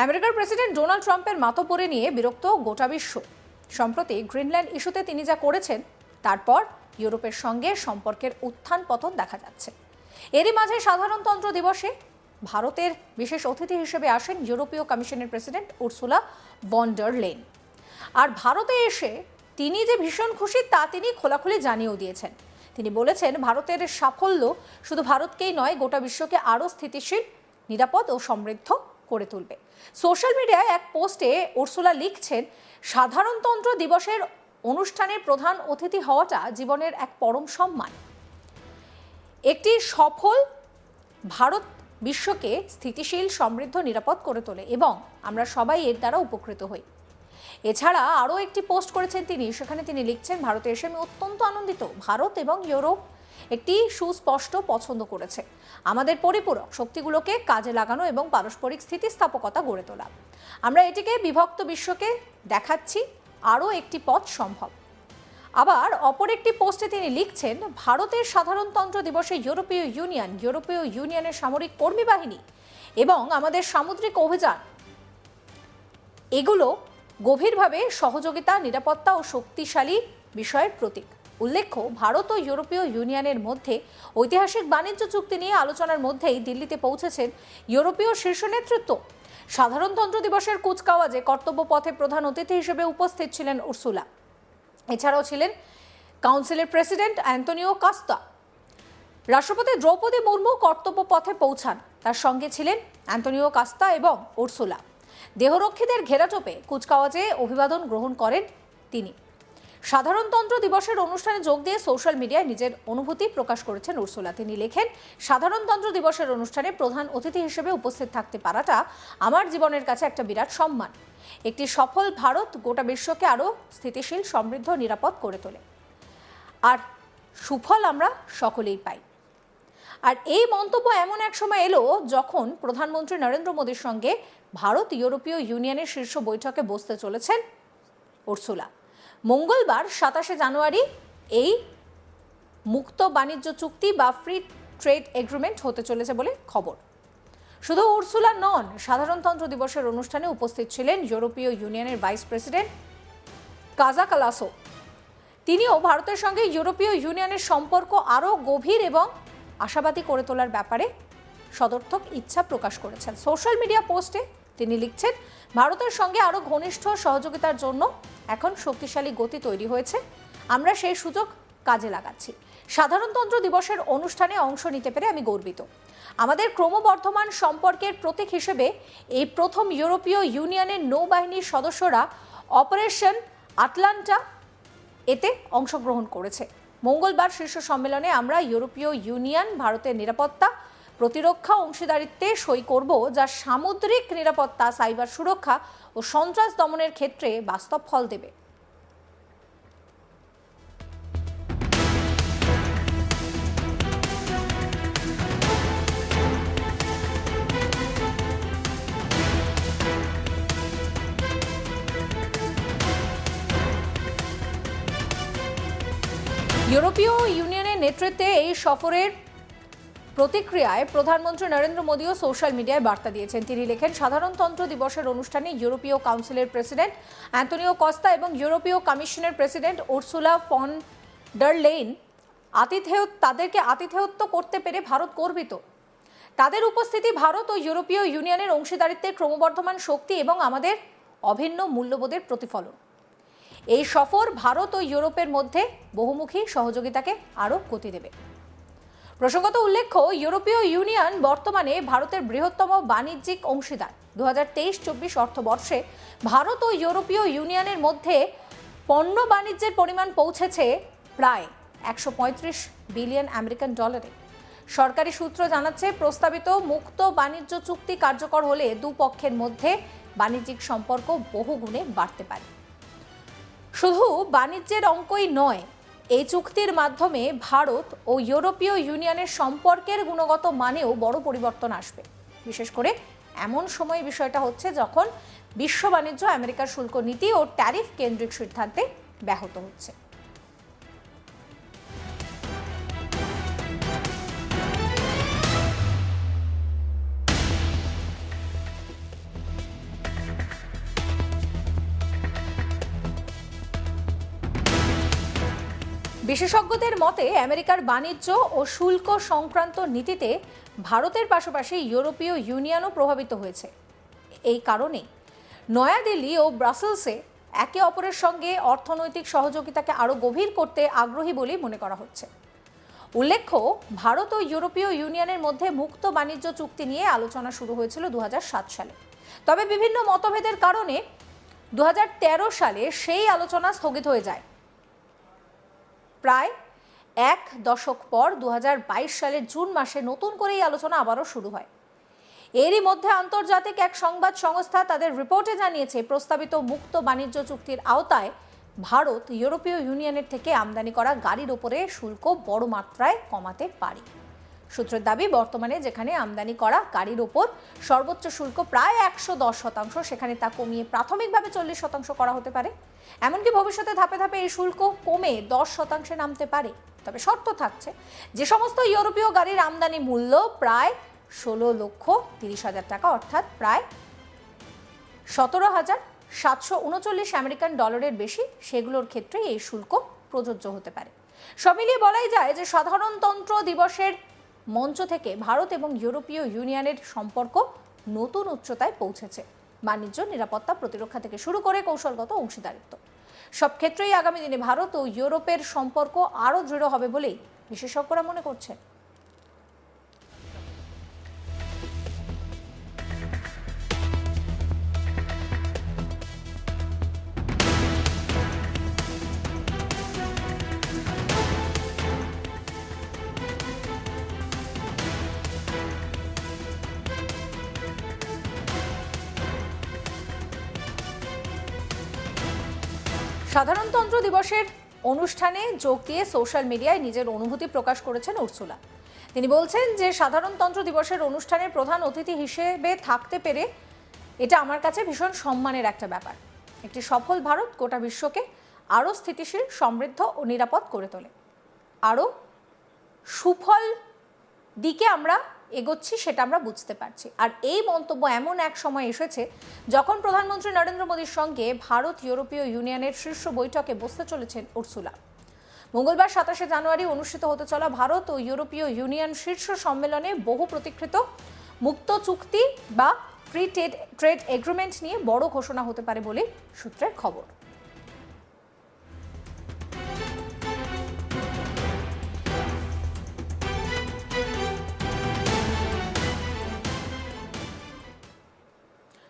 আমেরিকার president Donald ট্রাম্পের মাতব্বরি নিয়ে বিরক্ত গোটা বিশ্ব। সম্প্রতি গ্রিনল্যান্ড ইস্যুতে তিনি যা করেছেন তারপর ইউরোপের সঙ্গে সম্পর্কের উত্থান পতন দেখা যাচ্ছে। এরই মাঝে সাধারণতন্ত্র দিবসে ভারতের বিশেষ অতিথি হিসেবে আসেন ইউরোপীয় কমিশনের president Ursula von der Leyen. আর ভারতে এসে তিনি যে ভীষণ খুশি তা তিনি খোলাখুলি জানিয়েও দিয়েছেন। তিনি বলেছেন, ভারতের সাফল্য শুধু ভারতকেই নয়, গোটা বিশ্বকে আরও স্থিতিশীল, নিরাপদ ও সমৃদ্ধ করে তুলবে। সোশ্যাল মিডিয়ায় এক পোস্টে উর্সুলা লিখছেন, সাধারণতন্ত্র দিবসের অনুষ্ঠানের প্রধান অতিথি হওয়াটা জীবনের এক পরম সম্মান। একটি সফল ভারত বিশ্বকে স্থিতিশীল, সমৃদ্ধ, নিরাপদ করে তোলে এবং আমরা সবাই এর দ্বারা উপকৃত হই। এছাড়া আরও একটি পোস্ট করেছেন তিনি, সেখানে তিনি লিখছেন, ভারতে এসে আমি অত্যন্ত আনন্দিত। ভারত এবং ইউরোপ একটি সুস্পষ্ট পছন্দ করেছে আমাদের পরিপূরক শক্তিগুলোকে কাজে লাগানো এবং পারস্পরিক স্থিতিস্থাপকতা গড়ে তোলা। আমরা এটিকে বিভক্ত বিশ্বকে দেখাচ্ছি আরও একটি পথ সম্ভব। আবার অপর একটি পোস্টে তিনি লিখছেন, ভারতের সাধারণতন্ত্র দিবসে ইউরোপীয় ইউনিয়নের সামরিক কর্মী বাহিনী এবং আমাদের সামুদ্রিক অভিযান এগুলো গভীরভাবে সহযোগিতা, নিরাপত্তা ও শক্তিশালী বিষয়ের প্রতীক। উল্লেখ্য, ভারত ও ইউরোপীয় ইউনিয়নের মধ্যে ঐতিহাসিক বাণিজ্য চুক্তি নিয়ে আলোচনার মধ্যেই দিল্লিতে পৌঁছেছেন ইউরোপীয় শীর্ষ নেতৃত্ব। সাধারণতন্ত্র দিবসের কুচকাওয়াজে কর্তব্য পথে প্রধান অতিথি হিসেবে উপস্থিত ছিলেন উর্সুলা। এছাড়াও ছিলেন কাউন্সিলের প্রেসিডেন্ট অ্যান্তনিও কাস্তা। রাষ্ট্রপতি দ্রৌপদী মুর্মু কর্তব্য পথে পৌঁছান, তার সঙ্গে ছিলেন অ্যান্তনিও কাস্তা এবং উর্সুলা। দেহরক্ষীদের ঘেরাটোপে কুচকাওয়াজে অভিবাদন গ্রহণ করেন তিনি। সাধারণতন্ত্র দিবসের অনুষ্ঠানে যোগ দিয়ে সোশ্যাল মিডিয়ায় নিজের অনুভূতি প্রকাশ করেছেন উর্সুলা। তিনি লেখেন, সাধারণতন্ত্র দিবসের অনুষ্ঠানে প্রধান অতিথি হিসেবে উপস্থিত থাকতে পারাটা আমার জীবনের কাছে একটা বিরাট সম্মান। একটি সফল ভারত গোটা বিশ্বকে আরও স্থিতিশীল, সমৃদ্ধ, নিরাপদ করে তোলে, আর সুফল আমরা সকলেই পাই। আর এই মন্তব্য এমন এক সময় এলো যখন প্রধানমন্ত্রী নরেন্দ্র মোদীর সঙ্গে ভারত ইউরোপীয় ইউনিয়নের শীর্ষ বৈঠকে বসতে চলেছেন উর্সুলা। মঙ্গলবার 27 জানুয়ারি এই মুক্ত বাণিজ্য চুক্তি বা ফ্রি ট্রেড এগ্রিমেন্ট হতে চলেছে বলে খবর। শুধু উর্সুলা নন, সাধারণতন্ত্র দিবসের অনুষ্ঠানে উপস্থিত ছিলেন ইউরোপীয় ইউনিয়নের ভাইস প্রেসিডেন্ট কাজা কালাসো। তিনিও ভারতের সঙ্গে ইউরোপীয় ইউনিয়নের সম্পর্ক আরও গভীর এবং আশাবাদী করে তোলার ব্যাপারে সদর্থক ইচ্ছা প্রকাশ করেছেন। সোশ্যাল মিডিয়া পোস্টে তিনি লিখছেন, ভারতের সঙ্গে আরও ঘনিষ্ঠ সহযোগিতার জন্য এখন শক্তিশালী গতি তৈরি হয়েছে, আমরা সেই সুযোগ কাজে লাগাচ্ছি। সাধারণতন্ত্র দিবসের অনুষ্ঠানে অংশ নিতে পেরে আমি গর্বিত। আমাদের ক্রমবর্ধমান সম্পর্কের প্রতীক হিসেবে এই প্রথম ইউরোপীয় ইউনিয়নের নৌবাহিনীর সদস্যরা অপারেশন আটলান্টা এতে অংশগ্রহণ করেছে। মঙ্গলবার শীর্ষ সম্মেলনে আমরা ইউরোপীয় ইউনিয়ন ভারতের নিরাপত্তা, প্রতিরক্ষা অংশীদারিত্বে সই করব, যা সামুদ্রিক নিরাপত্তা, সাইবার সুরক্ষা ও সন্ত্রাস দমনের ক্ষেত্রে বাস্তব ফল দেবে। ইউরোপীয় ইউনিয়নের নেতৃত্বে এই সফরের প্রতিক্রিয়ায় প্রধানমন্ত্রী নরেন্দ্র মোদীও সোশ্যাল মিডিয়ায় বার্তা দিয়েছেন। তিনি লেখেন, সাধারণতন্ত্র দিবসের অনুষ্ঠানে ইউরোপীয় কাউন্সিলের প্রেসিডেন্ট অ্যান্তনিও কস্তা এবং ইউরোপীয় কমিশনের president Ursula von der Leyen তাদেরকে আতিথেয়ত্ব করতে পেরে ভারত গর্বিত। তাদের উপস্থিতি ভারত ও ইউরোপীয় ইউনিয়নের অংশীদারিত্বের ক্রমবর্ধমান শক্তি এবং আমাদের অভিন্ন মূল্যবোধের প্রতিফলন। এই সফর ভারত ও ইউরোপের মধ্যে বহুমুখী সহযোগিতাকে আরও গতি দেবে। প্রসঙ্গত উল্লেখ্য, ইউরোপীয় ইউনিয়ন বর্তমানে ভারতের বৃহত্তম বাণিজ্যিক অংশীদার। 2023-24 অর্থবর্ষে ভারত ও ইউরোপীয় ইউনিয়নের মধ্যে পণ্য বাণিজ্যের পরিমাণ পৌঁছেছে প্রায় 135 বিলিয়ন আমেরিকান ডলারে। সরকারি সূত্র জানাচ্ছে, প্রস্তাবিত মুক্ত বাণিজ্য চুক্তি কার্যকর হলে দুপক্ষের মধ্যে বাণিজ্যিক সম্পর্ক বহুগুণে বাড়তে পারে। শুধু বাণিজ্যের অঙ্কই নয়, এই চুক্তির মাধ্যমে ভারত ও ইউরোপীয় ইউনিয়নের সম্পর্কের গুণগত মানেও বড় পরিবর্তন আসবে। বিশেষ করে এমন সময় বিষয়টা হচ্ছে যখন বিশ্ব বাণিজ্য আমেরিকার শুল্ক নীতি ও ট্যারিফ কেন্দ্রিক সিদ্ধান্তে ব্যাহত হচ্ছে। বিশেষজ্ঞদের মতে আমেরিকার বাণিজ্য ও শুল্ক সংক্রান্ত নীতিতে ভারতের পাশাপাশি ইউরোপীয় ইউনিয়নও প্রভাবিত হয়েছে। এই কারণে নয়াদিল্লি ও ব্রাসেলসে একে অপরের সঙ্গে অর্থনৈতিক সহযোগিতাকে আরও গভীর করতে আগ্রহী বলেই মনে করা হচ্ছে। উল্লেখ্য, ভারত ও ইউরোপীয় ইউনিয়নের মধ্যে মুক্ত বাণিজ্য চুক্তি নিয়ে আলোচনা শুরু হয়েছিল 2007 সালে। তবে বিভিন্ন মতভেদের কারণে 2013 সালে সেই আলোচনা স্থগিত হয়ে যায়। প্রায় এক দশক পর 2022 সালের জুন মাসে নতুন করে এই আলোচনা আবারও শুরু হয়। এরই মধ্যে আন্তর্জাতিক এক সংবাদ সংস্থা তাদের রিপোর্টে জানিয়েছে, প্রস্তাবিত মুক্ত বাণিজ্য চুক্তির আওতায় ভারত ইউরোপীয় ইউনিয়নের থেকে আমদানি করা গাড়ির ওপরে শুল্ক বড় মাত্রায় কমাতে পারে। সূত্রের দাবি, বর্তমানে যেখানে আমদানি করা গাড়ির ওপর সর্বোচ্চ শুল্ক প্রায় 110%, সেখানে তা কমিয়ে প্রাথমিকভাবে 40% করা হতে পারে। এমনকি ভবিষ্যতে ধাপে ধাপে এই শুল্ক কমে 10% নামতে পারে। তবে শর্ত থাকছে, যে সমস্ত ইউরোপীয় গাড়ির আমদানি মূল্য প্রায় 16,30,000 টাকা, অর্থাৎ প্রায় 17,739 আমেরিকান ডলারের বেশি, সেগুলোর ক্ষেত্রে এই শুল্ক প্রযোজ্য হতে পারে। সব মিলিয়ে বলাই যায় যে সাধারণতন্ত্র দিবসের মঞ্চ থেকে ভারত এবং ইউরোপীয় ইউনিয়নের সম্পর্ক নতুন উচ্চতায় পৌঁছেছে। বাণিজ্য, নিরাপত্তা, প্রতিরক্ষা থেকে শুরু করে কৌশলগত অংশীদারিত্ব সব ক্ষেত্রেই আগামী দিনে ভারত ও ইউরোপের সম্পর্ক আরও দৃঢ় হবে বলেই বিশেষজ্ঞরা মনে করছেন। সাধারণতন্ত্র দিবসের অনুষ্ঠানে যোগ দিয়ে সোশ্যাল মিডিয়ায় নিজের অনুভূতি প্রকাশ করেছেন উর্সুলা। তিনি বলছেন যে সাধারণতন্ত্র দিবসের অনুষ্ঠানের প্রধান অতিথি হিসেবে থাকতে পেরে এটা আমার কাছে ভীষণ সম্মানের একটা ব্যাপার। একটি সফল ভারত গোটা বিশ্বকে আরও স্থিতিশীল, সমৃদ্ধ ও নিরাপদ করে তোলে। আরও সুফল দিকে আমরা এগোচ্ছি, সেটা আমরা বুঝতে পারছি। আর এই মন্তব্য এমন এক সময় এসেছে যখন প্রধানমন্ত্রী নরেন্দ্র মোদীর সঙ্গে ভারত ইউরোপীয় ইউনিয়নের শীর্ষ বৈঠকে বসতে চলেছেন উর্সুলা। মঙ্গলবার 27শে জানুয়ারি অনুষ্ঠিত হতে চলা ভারত ও ইউরোপীয় ইউনিয়ন শীর্ষ সম্মেলনে বহু প্রতীক্ষিত মুক্ত চুক্তি বা ফ্রি ট্রেড এগ্রিমেন্ট নিয়ে বড় ঘোষণা হতে পারে বলে সূত্রের খবর।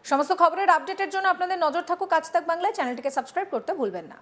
সমস্ত খবরের আপডেটের জন্য আপনাদের নজর থাকুক আজ তাক বাংলায়। চ্যানেলটিকে সাবস্ক্রাইব করতে ভুলবেন না।